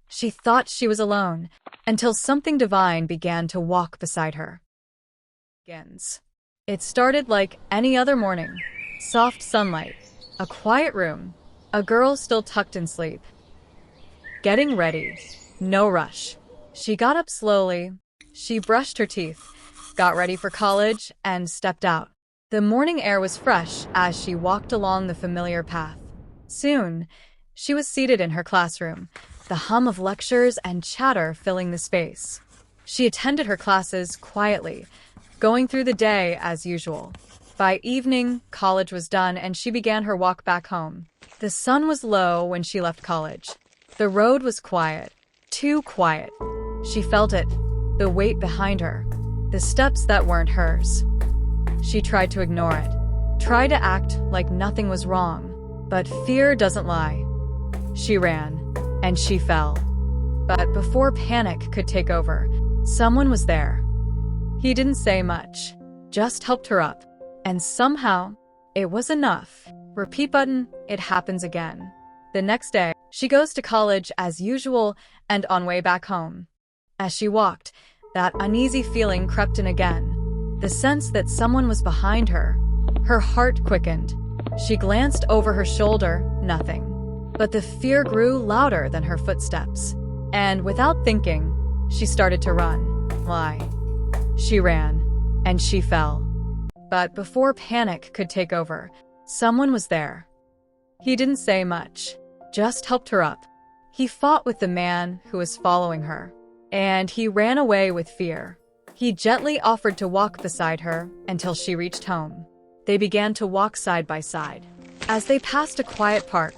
She thought she was alone, until something divine began to walk beside her. It started like any other morning. Soft sunlight, a quiet room, a girl still tucked in sleep. Getting ready, no rush. She got up slowly, she brushed her teeth, got ready for college, and stepped out. The morning air was fresh as she walked along the familiar path. Soon, she was seated in her classroom, the hum of lectures and chatter filling the space. She attended her classes quietly, going through the day as usual. By evening, college was done and she began her walk back home. The sun was low when she left college. The road was quiet, too quiet. She felt it, the weight behind her, the steps that weren't hers. She tried to ignore it, tried to act like nothing was wrong, but fear doesn't lie. She ran, and she fell. But before panic could take over, someone was there. He didn't say much, just helped her up. And somehow, it was enough. Repeat button, it happens again. The next day, she goes to college as usual and on way back home. As she walked, that uneasy feeling crept in again. The sense that someone was behind her. Her heart quickened. She glanced over her shoulder, nothing. But the fear grew louder than her footsteps. And without thinking, she started to run. Lie. She ran, and she fell. But before panic could take over, someone was there. He didn't say much, just helped her up. He fought with the man who was following her, and he ran away with fear. He gently offered to walk beside her until she reached home. They began to walk side by side. As they passed a quiet park,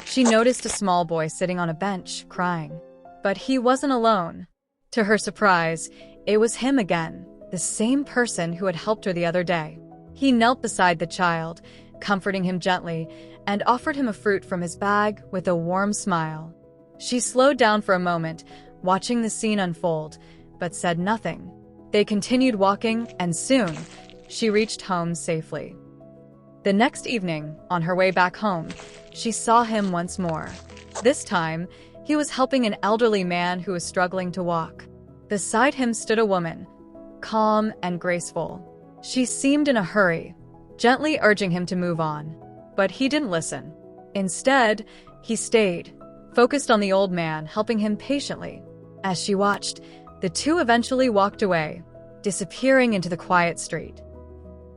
she noticed a small boy sitting on a bench, crying. But he wasn't alone. To her surprise, it was him again. The same person who had helped her the other day. He knelt beside the child, comforting him gently, and offered him a fruit from his bag with a warm smile. She slowed down for a moment, watching the scene unfold, but said nothing. They continued walking, and soon, she reached home safely. The next evening, on her way back home, she saw him once more. This time, he was helping an elderly man who was struggling to walk. Beside him stood a woman, calm and graceful. She seemed in a hurry, gently urging him to move on. But he didn't listen. Instead, he stayed, focused on the old man, helping him patiently. As she watched, the two eventually walked away, disappearing into the quiet street.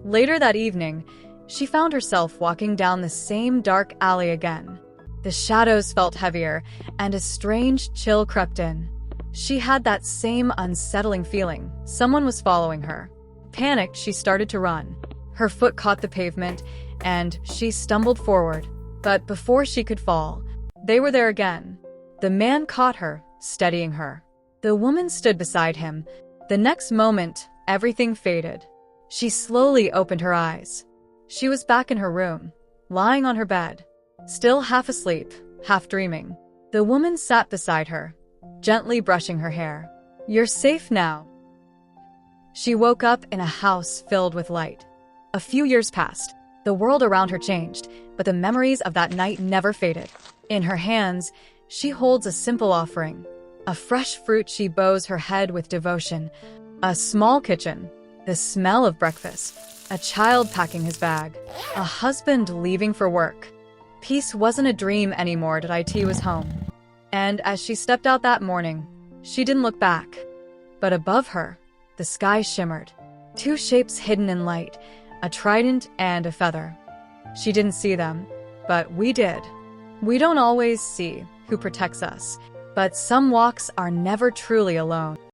Later that evening, she found herself walking down the same dark alley again. The shadows felt heavier, and a strange chill crept in. She had that same unsettling feeling. Someone was following her. Panicked, she started to run. Her foot caught the pavement, and she stumbled forward. But before she could fall, they were there again. The man caught her, steadying her. The woman stood beside him. The next moment, everything faded. She slowly opened her eyes. She was back in her room, lying on her bed, still half asleep, half dreaming. The woman sat beside her, gently brushing her hair. "You're safe now." She woke up in a house filled with light. A few years passed. The world around her changed, but the memories of that night never faded. In her hands, she holds a simple offering. A fresh fruit she bows her head with devotion. A small kitchen, the smell of breakfast. A child packing his bag. A husband leaving for work. Peace wasn't a dream anymore. It was home. And as she stepped out that morning, she didn't look back. But above her, the sky shimmered. Two shapes hidden in light, a trident and a feather. She didn't see them, but we did. We don't always see who protects us, but some walks are never truly alone.